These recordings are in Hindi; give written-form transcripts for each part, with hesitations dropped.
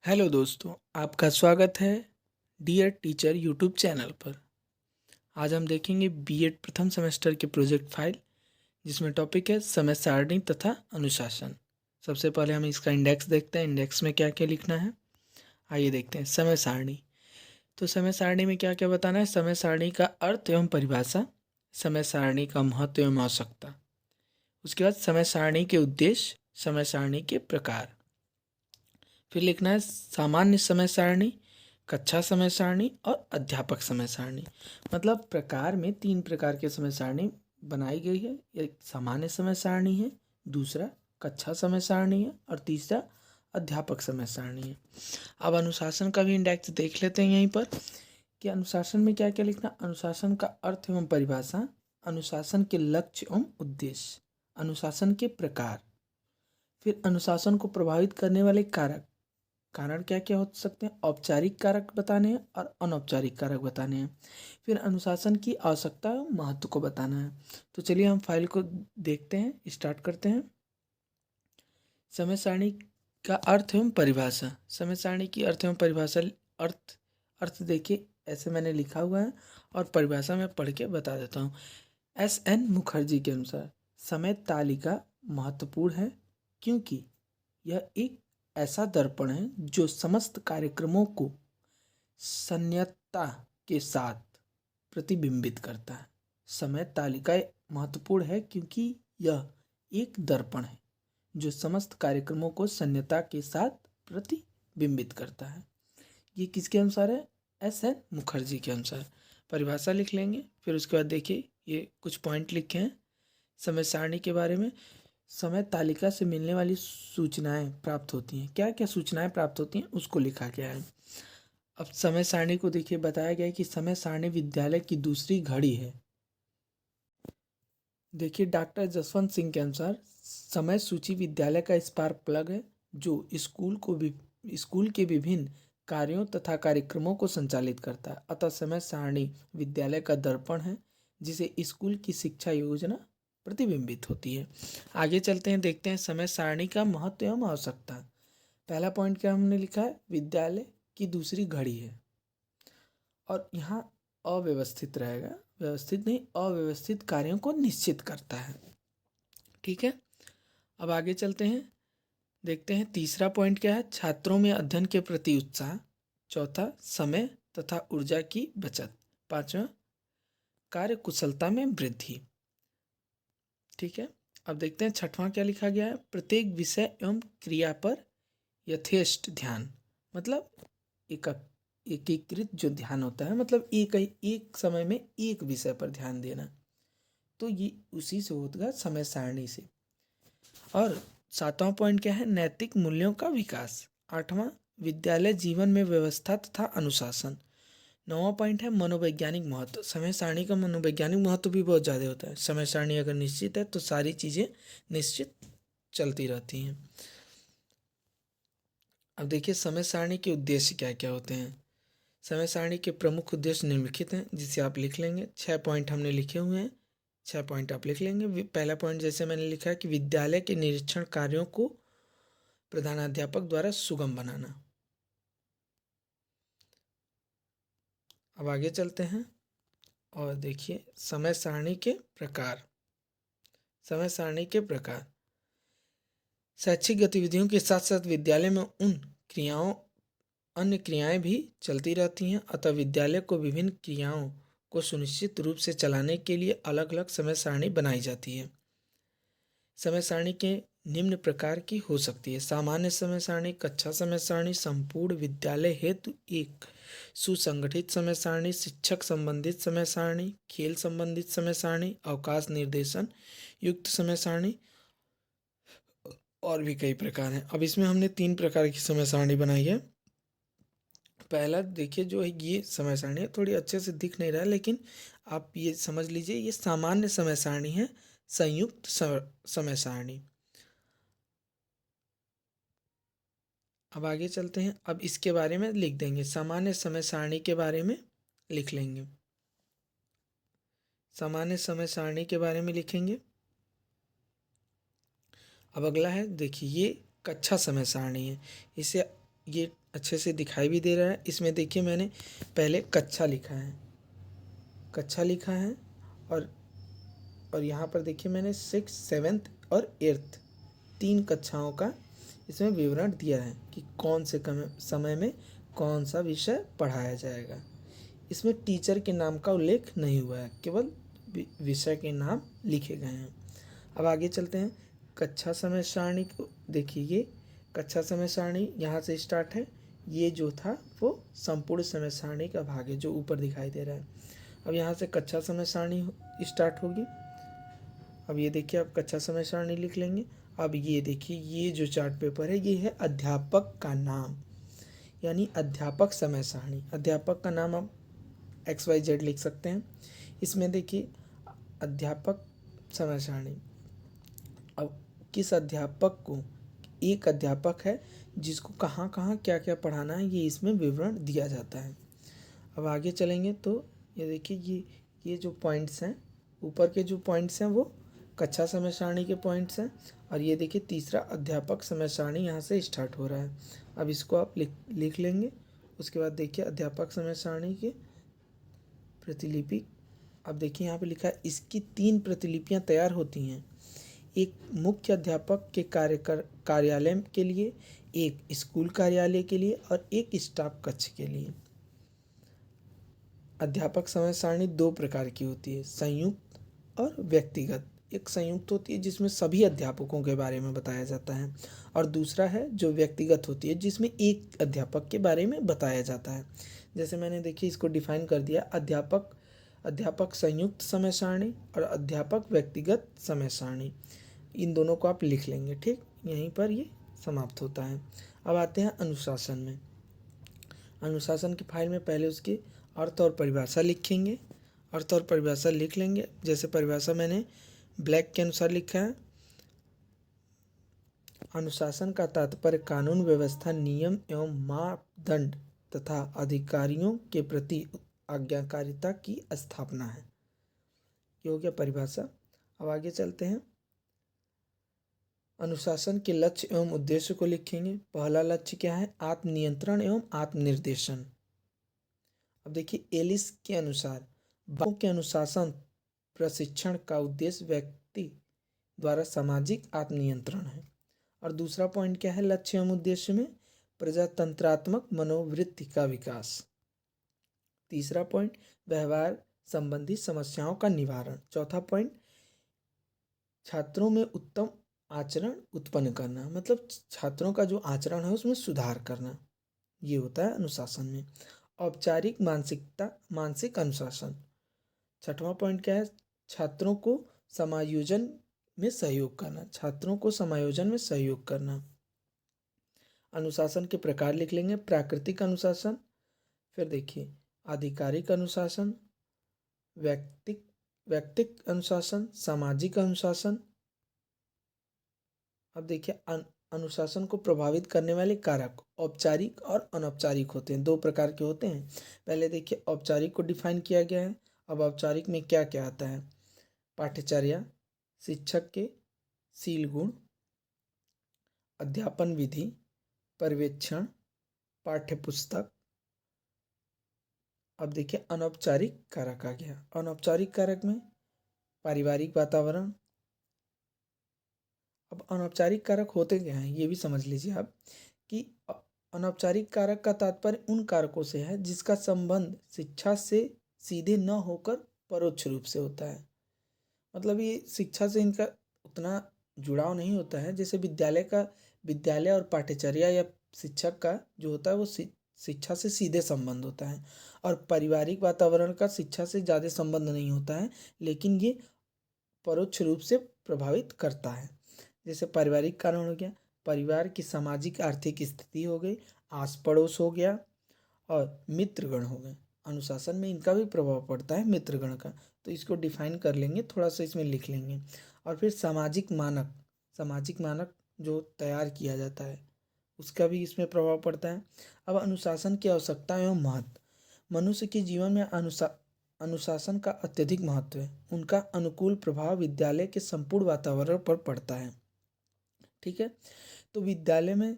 हेलो दोस्तों, आपका स्वागत है डियर टीचर यूट्यूब चैनल पर। आज हम देखेंगे बीएड प्रथम सेमेस्टर के प्रोजेक्ट फाइल, जिसमें टॉपिक है समय सारणी तथा अनुशासन। सबसे पहले हम इसका इंडेक्स देखते हैं, इंडेक्स में क्या क्या लिखना है। आइए देखते हैं समय सारणी। तो समय सारणी में क्या क्या बताना है। समय सारणी का अर्थ एवं परिभाषा, समय सारणी का महत्व एवं आवश्यकता, उसके बाद समय सारणी के उद्देश्य, समय सारणी के प्रकार, फिर लिखना है सामान्य समय सारणी, कक्षा समय सारणी और अध्यापक समय सारणी। मतलब प्रकार में 3 प्रकार के समय सारणी बनाई गई है। एक सामान्य समय सारणी है, दूसरा कक्षा समय सारणी है और तीसरा अध्यापक समय सारणी है। अब अनुशासन का भी इंडेक्स देख लेते हैं यहीं पर कि अनुशासन में क्या क्या लिखना। अनुशासन का अर्थ एवं परिभाषा, अनुशासन के लक्ष्य एवं उद्देश्य, अनुशासन के प्रकार, फिर अनुशासन को प्रभावित करने वाले कारक, कारण क्या क्या हो सकते हैं, औपचारिक कारक बताने हैं और अनौपचारिक कारक बताने हैं, फिर अनुशासन की आवश्यकता और महत्व को बताना है। तो चलिए हम फाइल को देखते हैं, स्टार्ट करते हैं। समय सारणी का अर्थ एवं परिभाषा। समय सारणी की अर्थ एवं परिभाषा। अर्थ देखिए ऐसे मैंने लिखा हुआ है और परिभाषा में पढ़ के बता देता हूँ। एस.एन. मुखर्जी के अनुसार समय तालिका महत्वपूर्ण है क्योंकि यह एक ऐसा दर्पण है जो समस्त कार्यक्रमों को संयतता के साथ प्रतिबिंबित करता है। समय तालिका महत्वपूर्ण है क्योंकि यह एक दर्पण है जो समस्त कार्यक्रमों को संयतता के साथ प्रतिबिंबित करता है। ये किसके अनुसार है? एस.एन. मुखर्जी के अनुसार। परिभाषा लिख लेंगे, फिर उसके बाद देखिए ये कुछ पॉइंट लिखे हैं समय सारणी के बारे में। समय तालिका से मिलने वाली सूचनाएं प्राप्त होती हैं। क्या क्या सूचनाएं प्राप्त होती हैं उसको लिखा गया है। अब समय सारणी को देखिए, बताया गया है कि समय सारणी विद्यालय की दूसरी घड़ी है। देखिए डॉक्टर जसवंत सिंह के अनुसार समय सूची विद्यालय का स्पार्क प्लग है जो स्कूल के विभिन्न कार्यों तथा कार्यक्रमों को संचालित करता है। अतः समय सारणी विद्यालय का दर्पण है जिसे स्कूल की शिक्षा योजना प्रतिबिंबित होती है। आगे चलते हैं, देखते हैं समय सारणी का महत्व एवं आवश्यकता। पहला पॉइंट क्या हमने लिखा है, विद्यालय की दूसरी घड़ी है। और यहाँ अव्यवस्थित रहेगा, व्यवस्थित नहीं, अव्यवस्थित कार्यों को निश्चित करता है। ठीक है, अब आगे चलते हैं, देखते हैं तीसरा पॉइंट क्या है, छात्रों में अध्ययन के प्रति उत्साह। चौथा, समय तथा ऊर्जा की बचत। पांचवा, कार्य कुशलता में वृद्धि। ठीक है, अब देखते हैं छठवां क्या लिखा गया है, प्रत्येक विषय एवं क्रिया पर यथेष्ट ध्यान। मतलब एक एकीकृत जो ध्यान होता है, मतलब एक समय में एक विषय पर ध्यान देना। तो ये उसी से होगा, समय सारणी से। और सातवां पॉइंट क्या है, नैतिक मूल्यों का विकास। आठवां, विद्यालय जीवन में व्यवस्था तथा अनुशासन। नौवां पॉइंट है मनोवैज्ञानिक महत्व। समय सारणी का मनोवैज्ञानिक महत्व भी बहुत ज़्यादा होता है। समय सारणी अगर निश्चित है तो सारी चीज़ें निश्चित चलती रहती हैं। अब देखिए समय सारणी के उद्देश्य क्या क्या होते हैं। समय सारणी के प्रमुख उद्देश्य निम्नलिखित हैं, जिसे आप लिख लेंगे। 6 पॉइंट हमने लिखे हुए हैं, 6 पॉइंट आप लिख लेंगे। पहला पॉइंट जैसे मैंने लिखा है कि विद्यालय के निरीक्षण कार्यों को प्रधानाध्यापक द्वारा सुगम बनाना। अब आगे चलते हैं और देखिए समय सारणी के प्रकार। समय सारणी के प्रकार, शैक्षिक गतिविधियों के साथ साथ विद्यालय में अन्य क्रियाएं भी चलती रहती हैं। अतः विद्यालय को विभिन्न क्रियाओं को सुनिश्चित रूप से चलाने के लिए अलग अलग समय सारणी बनाई जाती है। समय सारणी के निम्न प्रकार की हो सकती है, सामान्य समय सारणी, कक्षा समय सारणी, संपूर्ण विद्यालय हेतु एक सुसंगठित समय सारणी, शिक्षक संबंधित समय सारणी, खेल संबंधित समय सारणी, अवकाश निर्देशन युक्त समय सारणी, और भी कई प्रकार हैं। अब इसमें हमने 3 प्रकार की समय सारणी बनाई है। पहला देखिए जो है ये समय सारणी है, थोड़ी अच्छे से दिख नहीं रहा है, लेकिन आप ये समझ लीजिए ये सामान्य समय सारणी है, संयुक्त समय सारणी। अब आगे चलते हैं, अब इसके बारे में लिख देंगे, सामान्य समय सारणी के बारे में लिख लेंगे। सामान्य समय सारणी के बारे में लिखेंगे। अब अगला है, देखिए ये कक्षा समय सारणी है। इसे ये अच्छे से दिखाई भी दे रहा है। इसमें देखिए मैंने पहले कक्षा लिखा है, कक्षा लिखा है और यहाँ पर देखिए मैंने 6th 7th और 8th 3 कक्षाओं का इसमें विवरण दिया है कि कौन से समय में कौन सा विषय पढ़ाया जाएगा। इसमें टीचर के नाम का उल्लेख नहीं हुआ है, केवल विषय के नाम लिखे गए हैं। अब आगे चलते हैं। कक्षा समय सारणी को देखिए, ये कक्षा समय सारणी यहाँ से स्टार्ट है। ये जो था वो संपूर्ण समय सारणी का भाग है जो ऊपर दिखाई दे रहा है। अब यहाँ से कक्षा समय सारणी स्टार्ट होगी। अब ये देखिए आप कक्षा समय सारणी लिख लेंगे। अब ये देखिए ये जो चार्ट पेपर है ये है अध्यापक का नाम, यानी अध्यापक समय सारणी। अध्यापक का नाम आप XYZ लिख सकते हैं। इसमें देखिए अध्यापक समय सारणी। अब किस अध्यापक को, एक अध्यापक है जिसको कहाँ कहाँ क्या क्या पढ़ाना है ये इसमें विवरण दिया जाता है। अब आगे चलेंगे तो ये देखिए ये जो पॉइंट्स हैं, ऊपर के जो पॉइंट्स हैं वो कक्षा समय सारणी के पॉइंट्स हैं। और ये देखिए तीसरा अध्यापक समय सारणी यहाँ से स्टार्ट हो रहा है। अब इसको आप लिख लेंगे। उसके बाद देखिए अध्यापक समय सारणी के प्रतिलिपि। अब देखिए यहाँ पे लिखा है इसकी 3 प्रतिलिपियाँ तैयार होती हैं, एक मुख्य अध्यापक के कार्यालय के लिए, एक स्कूल कार्यालय के लिए और एक स्टाफ कक्ष के लिए। अध्यापक समय सारणी 2 प्रकार की होती है, संयुक्त और व्यक्तिगत। एक संयुक्त होती है जिसमें सभी अध्यापकों के बारे में बताया जाता है और दूसरा है जो व्यक्तिगत होती है जिसमें एक अध्यापक के बारे में बताया जाता है। जैसे मैंने देखिए इसको डिफाइन कर दिया, अध्यापक संयुक्त समय सारणी और अध्यापक व्यक्तिगत समय सारणी। इन दोनों को आप लिख लेंगे, ठीक। यहीं पर ये समाप्त होता है। अब आते हैं अनुशासन में। अनुशासन की फाइल में पहले उसकी अर्थ और परिभाषा लिखेंगे, अर्थ और परिभाषा लिख लेंगे। जैसे परिभाषा मैंने ब्लैक के अनुसार लिखा है, अनुशासन का तात्पर्य कानून व्यवस्था नियम एवं मापदंड तथा अधिकारियों के प्रति आज्ञाकारिता की स्थापना है। ये हो गया परिभाषा। अब आगे चलते हैं। अनुशासन के लक्ष्य एवं उद्देश्य को लिखेंगे। पहला लक्ष्य क्या है, आत्मनियंत्रण एवं आत्मनिर्देशन। अब देखिए एलिस के अनुसार बाबू के अनुशासन प्रशिक्षण का उद्देश्य व्यक्ति द्वारा सामाजिक आत्मनियंत्रण है। और दूसरा पॉइंट क्या है लक्ष्य एवं उद्देश्य में, प्रजातंत्रात्मक मनोवृत्ति का विकास। तीसरा पॉइंट व्यवहार संबंधी समस्याओं का निवारण। चौथा पॉइंट छात्रों में उत्तम आचरण उत्पन्न करना, मतलब छात्रों का जो आचरण है उसमें सुधार करना। ये होता है अनुशासन में। औपचारिक मानसिक अनुशासन। छठवां पॉइंट क्या है, छात्रों को समायोजन में सहयोग करना, छात्रों को समायोजन में सहयोग करना। अनुशासन के प्रकार लिख लेंगे, प्राकृतिक अनुशासन, फिर देखिए आधिकारिक अनुशासन, व्यक्तिक अनुशासन, सामाजिक अनुशासन। अब देखिए अनुशासन को प्रभावित करने वाले कारक औपचारिक और अनौपचारिक होते हैं, 2 प्रकार के होते हैं। पहले देखिए औपचारिक को डिफाइन किया गया है। अब औपचारिक में क्या क्या आता है, पाठ्यचर्या, शिक्षक के शील गुण, अध्यापन विधि, पर्यवेक्षण, पाठ्यपुस्तक। अब देखिए अनौपचारिक कारक आ गया। अनौपचारिक कारक में पारिवारिक वातावरण। अब अनौपचारिक कारक होते क्या हैं ये भी समझ लीजिए आप, कि अनौपचारिक कारक का तात्पर्य उन कारकों से है जिसका संबंध शिक्षा से सीधे न होकर परोक्ष रूप से होता है। मतलब ये शिक्षा से इनका उतना जुड़ाव नहीं होता है। जैसे विद्यालय और पाठ्यचर्या या शिक्षक का जो होता है वो शिक्षा से सीधे संबंध होता है, और पारिवारिक वातावरण का शिक्षा से ज़्यादा संबंध नहीं होता है, लेकिन ये परोक्ष रूप से प्रभावित करता है। जैसे पारिवारिक कारण हो गया, परिवार की सामाजिक आर्थिक स्थिति हो गई, आस पड़ोस हो गया और मित्रगण हो गए। अनुशासन में इनका भी प्रभाव पड़ता है मित्रगण का, तो इसको डिफाइन कर लेंगे, थोड़ा सा इसमें लिख लेंगे। और फिर सामाजिक मानक जो तैयार किया जाता है उसका भी इसमें प्रभाव पड़ता है। अब अनुशासन की आवश्यकता एवं महत्व। मनुष्य के जीवन में अनुशासन का अत्यधिक महत्व है। उनका अनुकूल प्रभाव विद्यालय के संपूर्ण वातावरण पर पड़ता है, ठीक है। तो विद्यालय में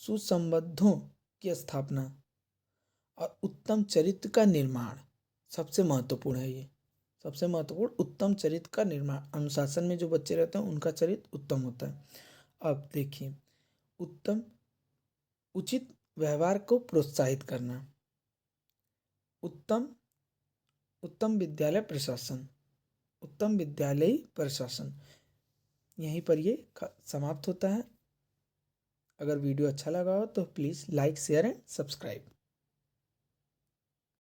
सुसंबंधों की स्थापना और उत्तम चरित्र का निर्माण सबसे महत्वपूर्ण है। ये सबसे महत्वपूर्ण उत्तम चरित्र का निर्माण, अनुशासन में जो बच्चे रहते हैं उनका चरित्र उत्तम होता है। अब देखिए, उत्तम उचित व्यवहार को प्रोत्साहित करना, उत्तम उत्तम विद्यालय प्रशासन, उत्तम विद्यालयी प्रशासन। यहीं पर ये समाप्त होता है। अगर वीडियो अच्छा लगा हो तो please like, share and subscribe.